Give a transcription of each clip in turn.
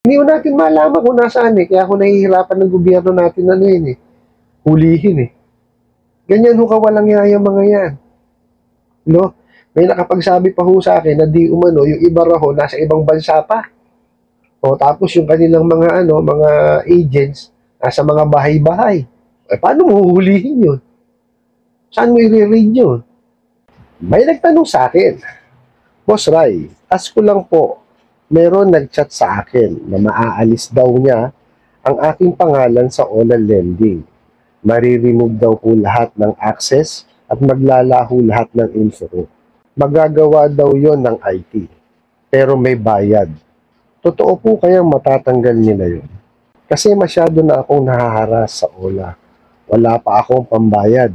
Hindi mo natin malaman kung nasaan eh. Kaya ako nahihirapan ng gobyerno natin ano yun eh. Hulihin eh. Ganyan ho kawalang yaya mga yan. No? May nakapagsabi pa ho sa akin na di umano, yung iba raw nasa ibang bansa pa. O tapos yung kanilang mga mga agents nasa mga bahay-bahay. Eh, paano mo huhulihin yun? Saan mo i-read yun? May nagtanong sa akin, Boss Ray, ask ko lang po, meron nag-chat sa akin na maaalis daw niya ang aking pangalan sa online lending. Mariremove daw po lahat ng access at maglalaho lahat ng info ko. Magagawa daw yon ng IT, pero may bayad. Totoo po kayang matatanggal nila yun? Kasi masyado na akong nahaharas sa OLA. Wala pa akong pambayad.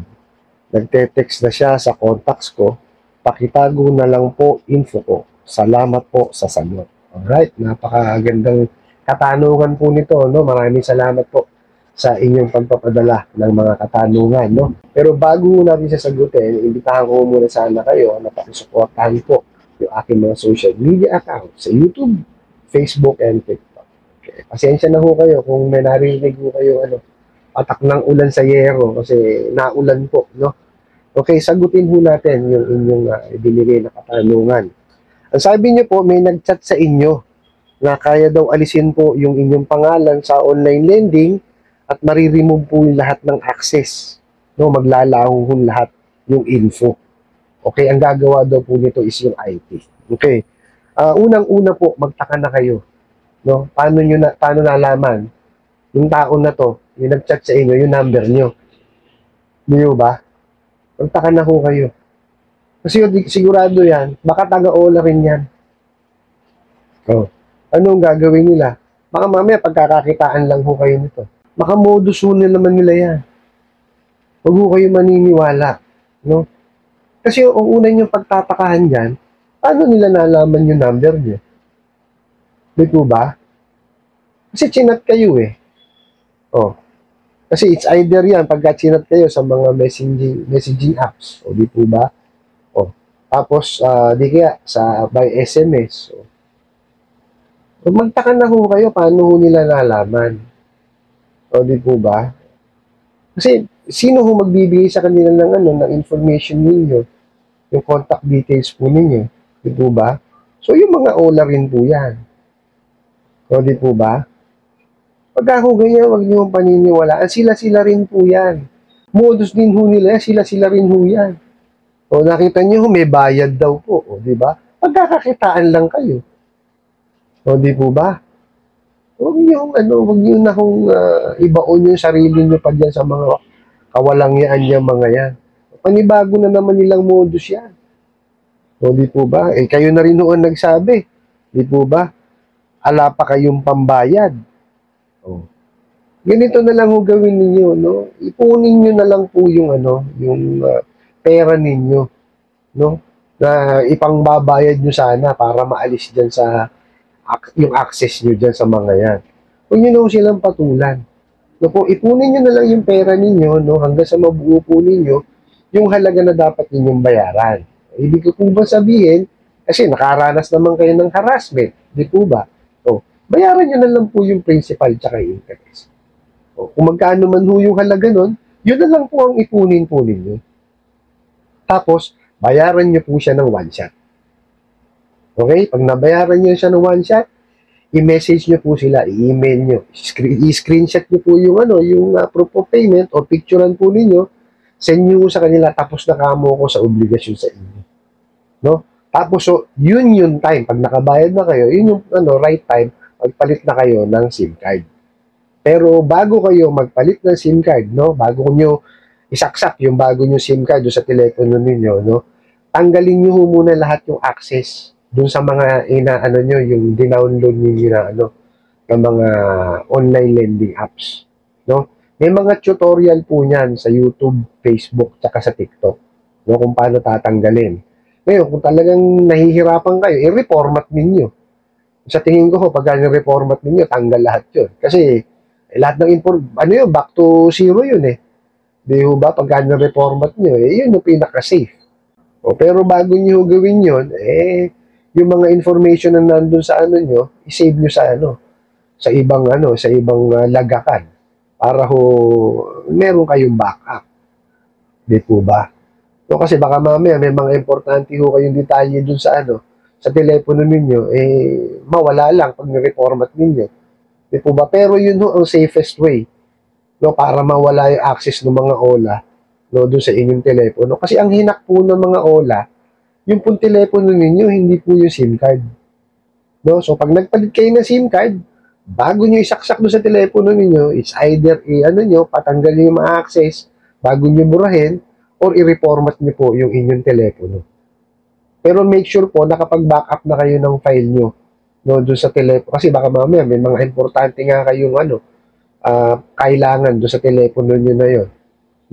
Nagte-text na siya sa contacts ko, pakitago na lang po info ko. Salamat po sa sagot. Alright, napakagandang katanungan po nito, no? Maraming salamat po sa inyong pagpapadala ng mga katanungan, no? Pero bago natin sasagutin, imbitahan ko muna sana kayo na pakisuportahan po yung aking mga social media account sa YouTube, Facebook, and TikTok. Okay. Pasensya na ho kayo kung may narinig ho kayo patak ng ulan sa yero kasi naulan po, no? Okay, sagutin ho natin yung inyong ibinigay na katanungan. Ang sabi niyo po, may nag-chat sa inyo na kaya daw alisin po yung inyong pangalan sa online lending at mariremove po yung lahat ng access. No, maglalaho lahat yung info. Okay, ang gagawa daw po nito is yung IT. Okay. Unang-una po, magtaka na kayo. No? Paano nalaman yung tao na to, yung nag-chat sa inyo, yung number nyo? Di ba? Magtaka na ho kayo. Kasi sigurado yan, baka taga-ola rin yan. Oh. Anong gagawin nila? Baka mamaya pagkakakitaan lang ho kayo nito. Baka modus ho naman nila yan. Huwag ho kayo maniniwala. No? Kasi ang una niyong pagtatakahan dyan, paano nila nalaman yung number niyo? Di po ba? Kasi chinat kayo eh. Oh. Kasi it's either yan, pagka chinat kayo sa mga messaging apps. O di po ba? O. Tapos, di kaya by SMS. O. Magtaka na ho kayo, paano ho nila nalaman? O di po ba? Kasi, sino ho magbibigay sa kanila ng information ninyo? Yung contact details po ninyo. Di po ba? So, yung mga OLA rin po yan. O di po ba? Pagka ho ganyan, huwag niyo paniniwalaan. Sila-sila rin po yan. Modus din ho nila, sila-sila rin ho yan. O nakita niyo, may bayad daw po. O di ba? Pagkakakitaan lang kayo. O di po ba? Huwag niyo na kung ibaon yung sarili niyo pa dyan sa mga kawalangyaan niya mga yan. Panibago na naman nilang modus yan. O di po ba? Eh, kayo na rin noon nagsabi. Di po ba? Ala pa kayong pambayad. Oh. Ganito na lang ho gawin ninyo, no? Ipunin niyo na lang po yung yung pera ninyo, no? Na ipangbabayad niyo sana para maalis diyan sa yung access niyo diyan sa mga yan. Huwag niyo na silang patulan. No po, ipunin niyo na lang yung pera ninyo, no? Hanggang sa mabuo po ninyo yung halaga na dapat ninyong bayaran. Ibig ko po ba sabihin, kasi nakaranas naman kayo ng harassment, di po ba? Bayaran nyo na lang po yung principal tsaka interest. O, kung magkano man ho yung halaga nun, yun na lang po ang ipunin po ninyo. Tapos, bayaran nyo po siya ng one shot. Okay? Pag nabayaran nyo siya ng one shot, i-message nyo po sila, i-email nyo, i-screenshot nyo po yung proof of payment o picturean po ninyo, send nyo sa kanila, tapos nakamo ko sa obligasyon sa inyo. No? Tapos, so, yun yung time. Pag nakabayad na kayo, yun yung right time, magpalit na kayo ng SIM card. Pero bago kayo magpalit ng SIM card, no, bago nyo isaksak yung bago nyo SIM card sa telepono ninyo, no, tanggalin nyo muna lahat yung access dun sa mga nyo, yung dinownload niyo na ng mga online lending apps, no. May mga tutorial po niyan sa YouTube, Facebook, tsaka sa TikTok, no, kung paano tatanggalin. Ngayon, kung talagang nahihirapan kayo, i-reformat ninyo. Sa tingin ko, pag reformat ninyo, tanggal lahat yun. Kasi, lahat ng back to zero yun eh. Di ba, pag reformat nyo, yun yung pinaka-safe. Pero bago nyo gawin yun, yung mga information na nandun sa nyo, i-save nyo sa sa ibang sa ibang lagakan para ho meron kayong backup. Di po ba? So, kasi baka mamaya may mga importante ho kayong detalye dun sa sa telepono ninyo, mawala lang pag ni-reformat ninyo. Di po ba? Pero yun ho ang safest way, no, para mawala yung access ng mga OLA, no, dun sa inyong telepono. Kasi ang hinak po ng mga OLA, yung pong telepono ninyo, hindi po yung SIM card. No? So, pag nagpalit kayo ng SIM card, bago nyo isaksak doon sa telepono ninyo, it's either patanggal nyo yung ma-access, bago nyo burahin, or i-reformat nyo po yung inyong telepono. Pero make sure po, nakapag-backup na kayo ng file nyo, no, doon sa telepono. Kasi baka mamaya, may mga importante nga kayong kailangan doon sa telepono nyo na yun.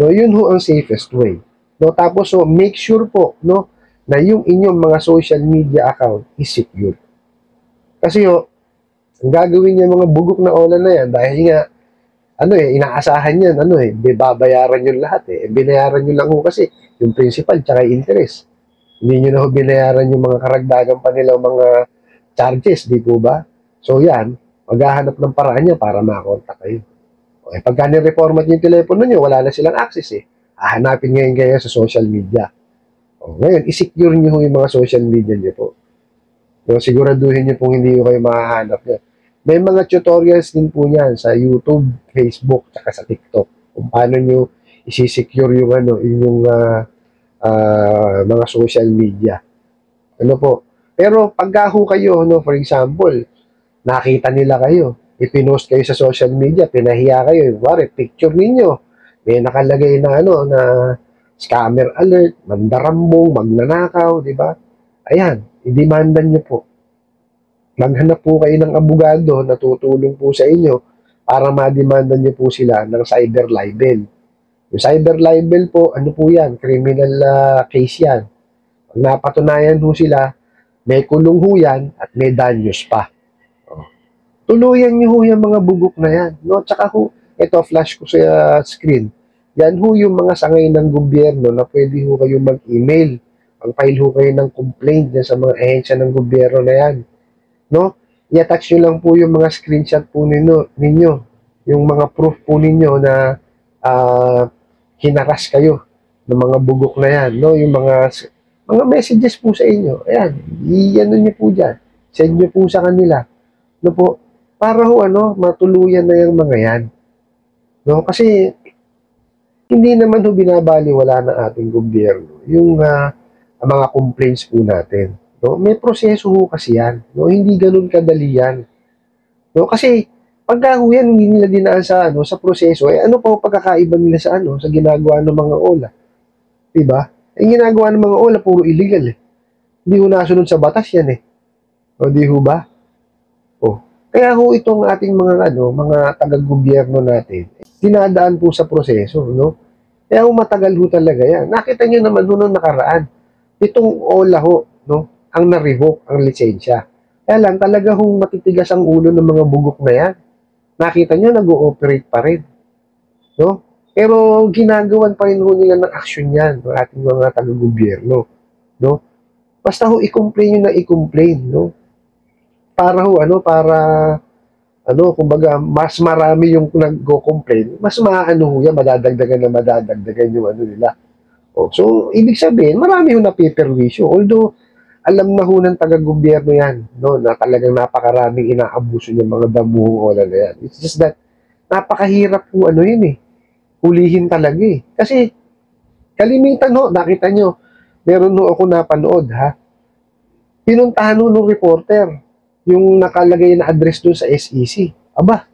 No, yun ho ang safest way. No, tapos, so, make sure po, no, na yung inyong mga social media account is secure. Kasi ang gagawin niya mga bugok na OLA na yan, dahil nga, inaasahan yan, babayaran yun lahat binayaran nyo lang ho kasi yung principal tsaka yung interest. Hindi nyo na ho binayaran yung mga karagdagan pa nilang mga charges, di po ba? So yan, maghahanap ng paraan niya para makakontak kayo. Pagka ni-reformat yung telepono nyo, wala na silang access hahanapin ngayon kayo sa social media. Ngayon, isecure nyo ho yung mga social media nyo po. So, siguraduhin nyo pong hindi kayo mahahanap niya. May mga tutorials din po niyan sa YouTube, Facebook, saka sa TikTok kung paano nyo isi-secure yung inyong mga social media. Ano po? Pero pagka ho kayo, for example, nakita nila kayo, ipinost kayo sa social media, pinahiya kayo, wari, picture ninyo, may nakalagay na na scammer alert, mandarambong, magnanakaw, di ba? Ayan, i-demandan nyo po. Maghanap po kayo ng abogado na tutulong po sa inyo para ma-demandan nyo po sila ng cyber libel. Yung cyber libel po, ano po yan? Criminal case yan. Pag napatunayan po sila, may kulong ho yan at may danyos pa. Tuluyan nyo ho yung mga bugok na yan. No? Tsaka ho, ito flash ko sa screen. Yan ho yung mga sangay ng gobyerno na pwede ho kayo mag-email. Mag-file ho kayo ng complaint dyan sa mga ahensya ng gobyerno na yan. No? I-attach nyo lang po yung mga screenshot po ninyo. Yung mga proof po ninyo na hinaras kayo ng mga bugok na yan. No? Yung mga messages po sa inyo. Ayan, i-ano nyo po dyan. Send nyo po sa kanila. No po? Para ho, matuluyan na yung mga yan. No? Kasi, hindi naman ho binabaliwala ng ating gobyerno yung mga complaints po natin. No? May proseso ho kasi yan. No? Hindi ganun kadali yan. No? Kasi, pagka ho yan, hindi nila dinaan sa, sa proseso, ano pa pagkakaiba nila sa, sa ginagawa ng mga OLA? Diba? Yung ginagawa ng mga OLA, puro illegal Hindi ho nasunod sa batas yan O, di ho ba? Kaya ho itong ating mga taga-gobyerno natin, dinadaan po sa proseso, no? Kaya ho matagal ho talaga yan. Nakita nyo naman ho nung nakaraan, itong OLA ho, no? Ang na-revoke ang lisensya. Kaya lang talaga hong matitigas ang ulo ng mga bugok na yan. Nakita nyo, nag-ooperate pa rin. No? Pero ginagawan pa rin ho nila ng aksyon yan, ng ating mga taga-gobyerno. No? Basta ho, i-complain nyo na i-complain, no? Para kumbaga, mas marami yung nag-complain, mas yan, madadagdagan yung nila. So, ibig sabihin, marami yung napiperwisyo. Although, alam na ho ng taga-gobyerno yan, no, na talagang napakaraming inaabuso ng mga damuhong OLA na yan. It's just that, napakahirap po hulihin talaga Kasi, kalimitan nakita nyo, meron ako napanood, pinuntahan nung reporter, yung nakalagay na address doon sa SEC. Aba,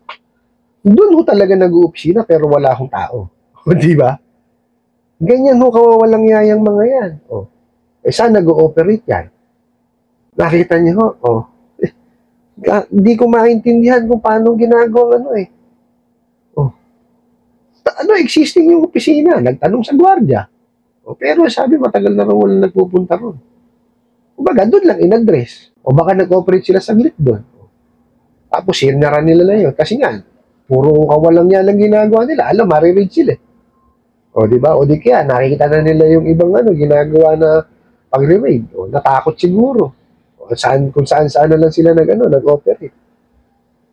doon ho talaga nag-uopsina pero wala hong tao. Di ba? Ganyan ho kawawalang yayang mga yan. Saan nag-ooperate yan? Nakita niyo ho? Hindi ko maintindihan kung paano ginagawa existing yung opisina. Nagtanong sa gwardiya. Pero sabi, matagal na rin walang nagpupunta ron. Kumbaga, doon lang in-address. O baka nag-operate sila saglit doon. Tapos, sinara nila na yun. Kasi nga, puro kawalang yan ang ginagawa nila. Alam, mariread sila. O, di ba? O, di kaya, nakikita na nila yung ibang ginagawa na pag-raid. O, natakot siguro. O, kung saan na lang sila nag-operate.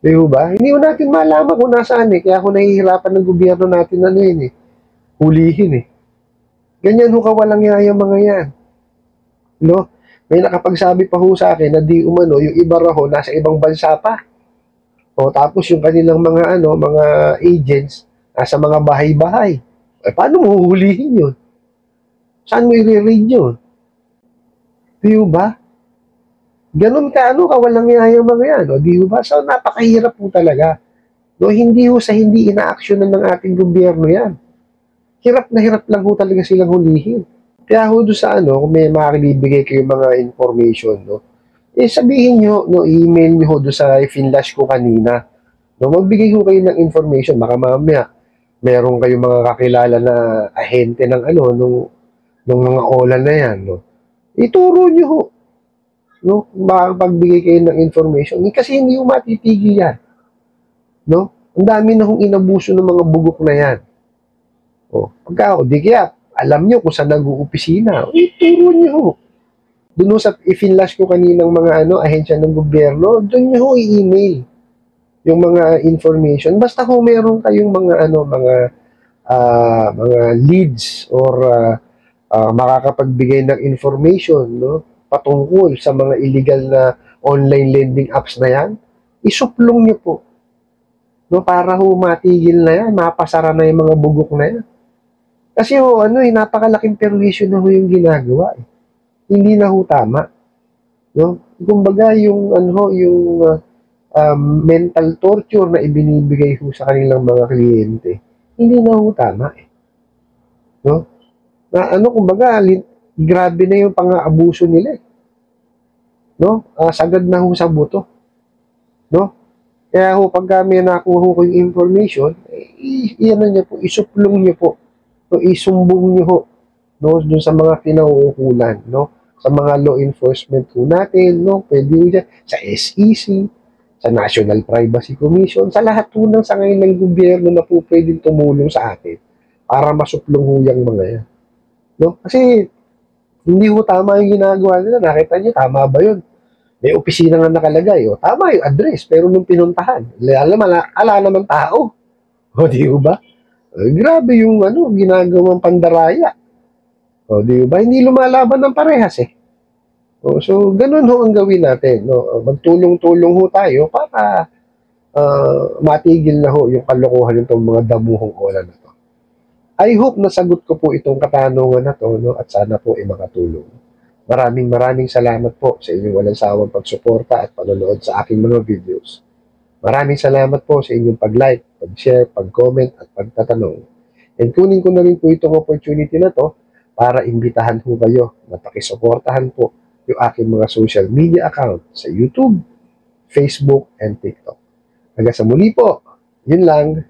Di ba? Hindi ko natin malaman kung nasaan eh. Kaya ako nahihirapan ng gobyerno natin ano yun eh. Hulihin eh. Ganyan ho kawalang yaya mga yan. No? May nakapagsabi pa ho sa akin na di umano, yung iba raw nasa ibang bansa pa. O tapos yung kanilang mga ano, mga agents nasa mga bahay-bahay. Eh, paano mo huhulihin yun? Saan mo i-read yun? Di ba? Ganun ka, ano, kawalang yaya mga yan. O, di ba? So, napakahirap po talaga. No, hindi ho sa hindi ina-actionan ng ating gobyerno yan. Hirap na hirap lang ho talaga silang hulihin. Kaya ho doon sa ano, kung may makakibigay kayo mga information, no, eh sabihin nyo, no, email nyo ho doon sa finlash ko kanina. No, magbigay ho kayo ng information. Baka mamaya, meron kayong mga kakilala na ahente ng ano, nung mga ola na yan, no. Ituro nyo ho. No, makapagbigay kayo ng information. Kasi hindi ho matitigil yan. No? Ang dami na hong inabuso ng mga bugok na yan. O, pagka, o, di kaya, alam nyo kung saan nag-uopisina. Ituro nyo ho. Doon sa i-finlash ko kaninang mga ano, ahensya ng gobyerno, doon nyo ho i-email yung mga information. Basta ho meron kayong mga ano, mga leads or makakapagbigay ng information, no, patungkol sa mga illegal na online lending apps na yan, isuplong nyo po. No, para ho matigil na yan, mapasara na yung mga bugok na yan. Kasi ho, ano eh, napakalaking perwisyo na ho yung ginagawa eh. Hindi na ho tama. No? Kumbaga yung, ano ho, yung mental torture na ibinibigay ho sa kanilang mga kliyente, hindi na ho tama eh. No? Na ano, kumbaga, grabe na yung pang-aabuso nila eh. No? Sagad na ho sa buto. No? Kaya ho, pagka may nakuha ko yung information, ano niyo po, isuplong niyo po. No, isumbong niyo ho, no, dun sa mga kinauukulan, no, sa mga law enforcement po natin, no, pwede ho dyan, sa SEC, sa National Privacy Commission, sa lahat po ng sangay ng gobyerno na po pwedeng tumulong sa atin para masuplong ho yung mga yan. No? Kasi, hindi ho tama yung ginagawa nila. Nakita niyo, tama ba yun? May opisina nga nakalagay. O, tama yung address. Pero nung pinuntahan, alam, ala naman tao. O, di ba? Grabe yung ano, ginagawang pandaraya. O, di ba? Hindi lumalaban ng parehas eh. O, so, ganun ho ang gawin natin. No? Magtulong-tulong ho tayo para matigil na ho yung kalokohan nitong mga damuhong ola na to. I hope nasagot ko po itong katanungan na to, no? At sana po ay makatulong. Maraming salamat po sa inyong walang sawang pagsuporta at panonood sa aking mga videos. Maraming salamat po sa inyong pag-like, pag-share, pag-comment at pagtatanong. And kunin ko na rin po itong opportunity na to para imbitahan po kayo na pakisuportahan po yung aking mga social media account sa YouTube, Facebook, and TikTok. Hanggang sa muli po, yun lang.